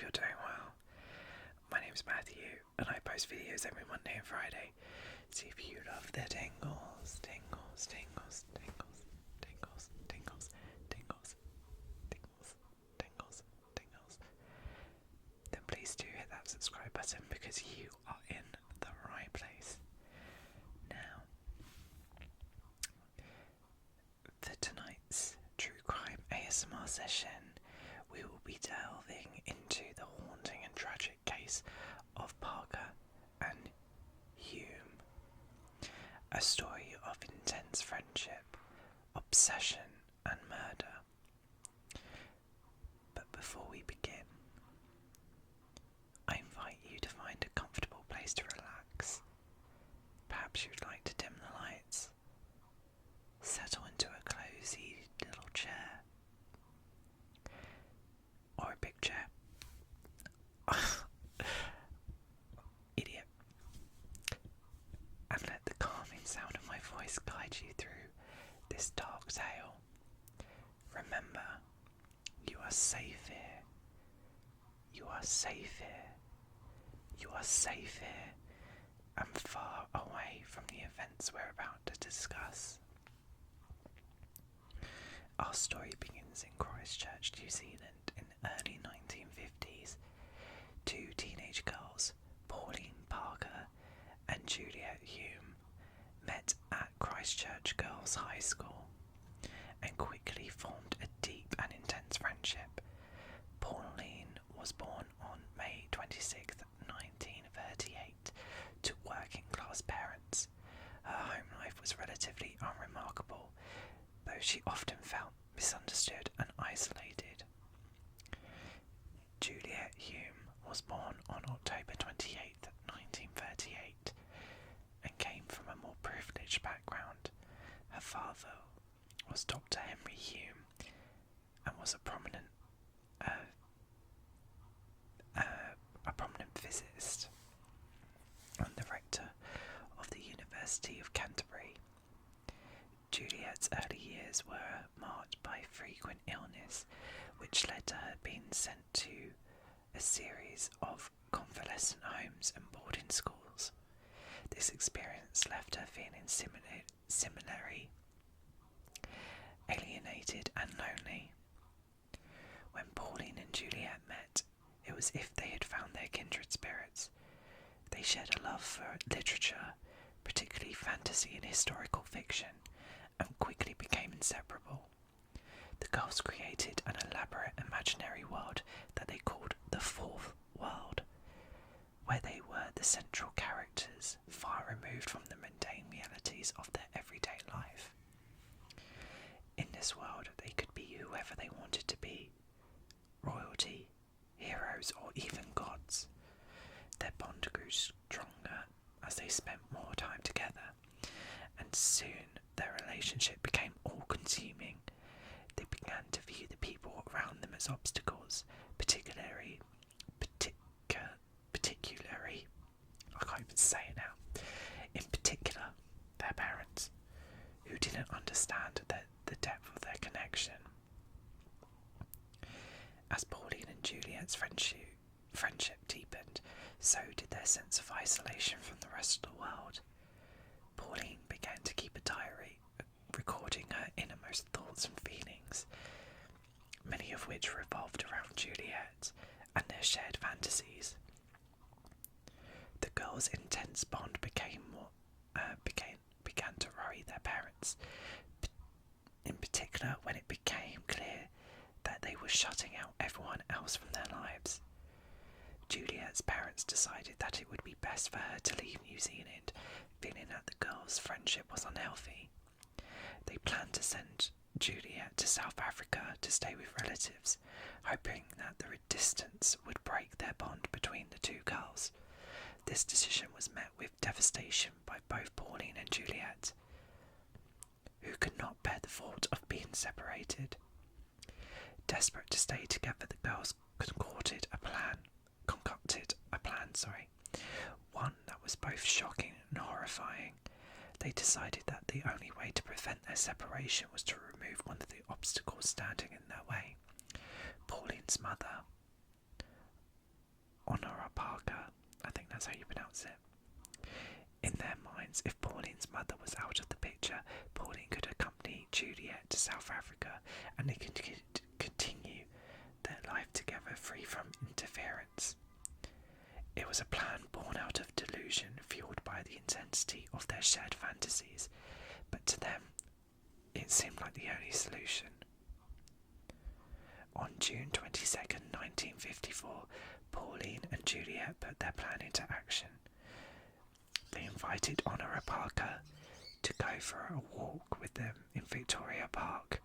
you're doing well. My name's Matthew, and I post videos every Monday and Friday. So if you love the tingles, tingles, tingles, tingles, tingles, tingles, tingles, tingles, tingles, tingles, then please do hit that subscribe button because you are in the right place. Now, for tonight's true crime ASMR session, we will be delving into the haunting and tragic case of Parker and Hulme, a story of intense friendship, obsession and murder. But before we begin, I invite you to find a comfortable place to relax. Perhaps you'd like to dim the lights, settle into a cozy little chair, or a big chair. Idiot. And let the calming sound of my voice guide you through this dark tale. Remember, you are safe here. You are safe here. You are safe here and far away from the events we're about to discuss. Our story begins in Christchurch, New Zealand in the early 1950s. Two teenage girls, Pauline Parker and Juliet Hulme, met at Christchurch Girls' High School and quickly formed a deep and intense friendship. Pauline was born on May 26, 1938, to working-class parents. Her home life was relatively unremarkable, though she often felt misunderstood and isolated. Juliet Hulme was born on October 28, 1938, and came from a more privileged background. Her father was Dr. Henry Hulme and was a prominent physicist and the rector of the University of Canterbury. Juliet's early years were marked by frequent illness, which led to her being sent to a series of convalescent homes and boarding schools. This experience left her feeling similarly alienated and lonely. When Pauline and Juliet met, it was as if they had found their kindred spirits. They shared a love for literature, particularly fantasy and historical fiction, and quickly became inseparable. The girls created an elaborate imaginary world that they called the Fourth World, where they were the central characters, far removed from the mundane realities of their everyday life. In this world, they could be whoever they wanted to be, royalty, heroes, or even gods. Their bond grew stronger as they spent more time together, and soon their relationship became all-consuming. They began to view the people around them as obstacles, particularly, I can't even say it now, in particular, their parents, who didn't understand the depth of their connection. As Pauline and Juliet's friendship deepened, so did their sense of isolation from the rest of the world. Pauline began to keep a diary, recording her innermost thoughts and feelings, many of which revolved around Juliet and their shared fantasies. The girls' intense bond began to worry their parents, in particular when it became clear that they were shutting out everyone else from their lives. Juliet's parents decided that it would be best for her to leave New Zealand, feeling that the girls' friendship was unhealthy. They planned to send Juliet to South Africa to stay with relatives, hoping that the distance would break their bond between the two girls. This decision was met with devastation by both Pauline and Juliet, who could not bear the thought of being separated. Desperate to stay together, the girls concocted a plan, one that was both shocking and horrifying. They decided that the only way to prevent their separation was to remove one of the obstacles standing in their way. Pauline's mother Honora Parker. I think that's how you pronounce it. In their minds, if Pauline's mother was out of the picture, Pauline could accompany Juliet to South Africa and they could continue their life together free from interference. It was a plan born out of delusion, fueled by the intensity of their shared fantasies, but to them it seemed like the only solution. On June 22nd, 1954, Pauline and Juliet put their plan into action. They invited Honora Parker to go for a walk with them in Victoria Park,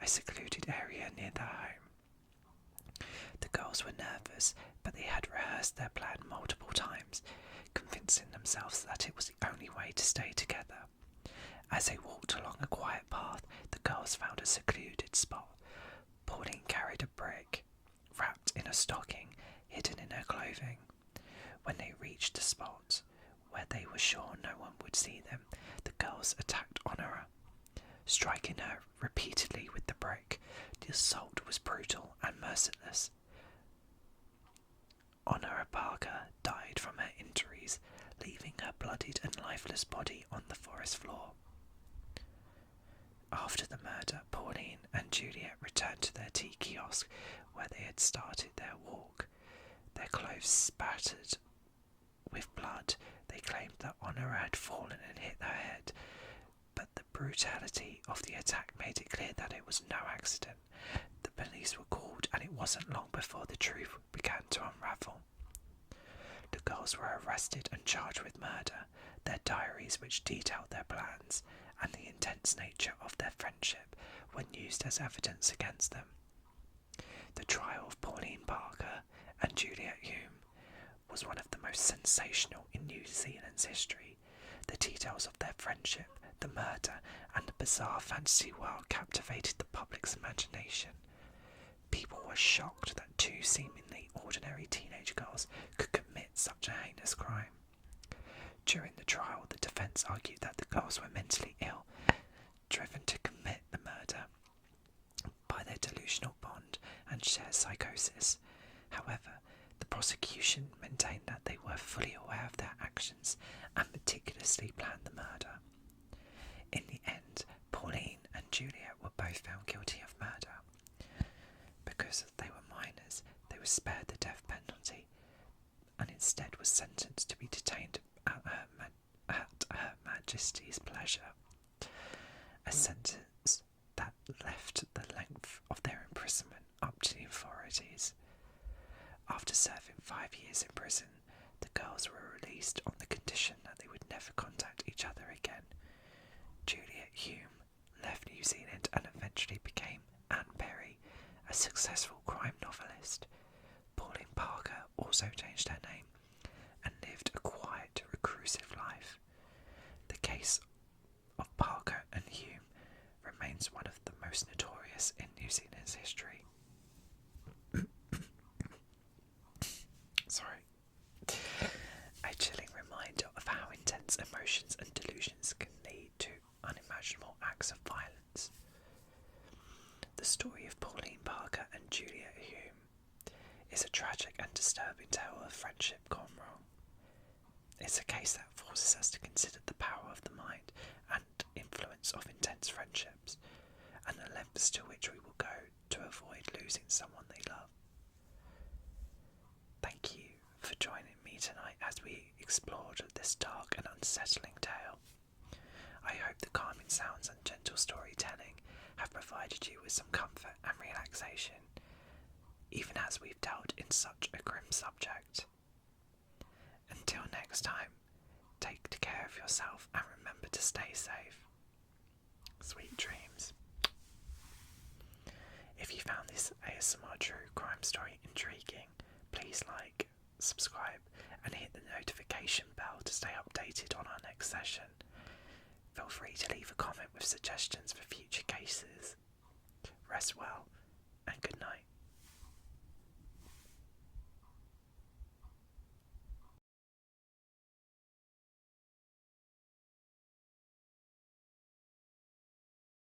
a secluded area near their home. The girls were nervous, but they had rehearsed their plan multiple times, convincing themselves that it was the only way to stay together. As they walked along a quiet path, the girls found a secluded spot. Pauline carried a brick, wrapped in a stocking, hidden in her clothing. When they reached the spot, where they were sure no one would see them, the girls attacked Honora, striking her repeatedly with the brick. The assault was brutal and merciless. Honora Parker died from her injuries, leaving her bloodied and lifeless body on the forest floor. After the murder, Pauline and Juliet returned to their tea kiosk where they had started their walk. Their clothes spattered with blood, they claimed that Honora had fallen and hit her head, but the brutality of the attack made it clear that it was no accident. The police were called, and it wasn't long before the truth began to unravel. The girls were arrested and charged with murder. Their diaries, which detailed their plans and the intense nature of their friendship, were used as evidence against them. The trial of Pauline Parker and Juliet Hume was one of the most sensational in New Zealand's history. The details of their friendship, the murder, and the bizarre fantasy world captivated the public's imagination. People were shocked that two seemingly ordinary teenage girls could commit such a heinous crime. During the trial, the defence argued that the girls were mentally ill, driven to commit the murder by their delusional bond and shared psychosis. However, the prosecution maintained that they were fully aware of their actions and meticulously planned the murder. In the end, Pauline and Juliet were both found guilty of murder. Because they were minors, they were spared the death penalty and instead were sentenced to be detained at Her Majesty's pleasure, a sentence that left the length of their imprisonment up to the authorities. After serving 5 years in prison, the girls were released on the condition that they would never contact each other again. Juliet Hume left New Zealand and eventually became Anne Perry, a successful crime novelist. Pauline Parker also changed her name and lived a quiet, reclusive life. The case of Parker and Hume remains one of the most notorious in New Zealand's history. Sorry. A chilling reminder of how intense emotions and delusions can lead to unimaginable acts of violence. The story of Pauline Parker and Juliet Hume is a tragic and disturbing tale of friendship gone wrong. It's a case that forces us to consider the power of the mind and influence of intense friendships, and the lengths to which we will go to avoid losing someone they love. Thank you for joining me tonight as we explored this dark and unsettling tale. I hope the calming sounds and gentle storytelling have provided you with some comfort and relaxation, even as we've dealt in such a grim subject. Until next time, take care of yourself and remember to stay safe. Sweet dreams. If you found this ASMR true crime story intriguing, please like, subscribe, and hit the notification bell to stay updated on our next session. Feel free to leave a comment with suggestions for future cases. Rest well, and good night.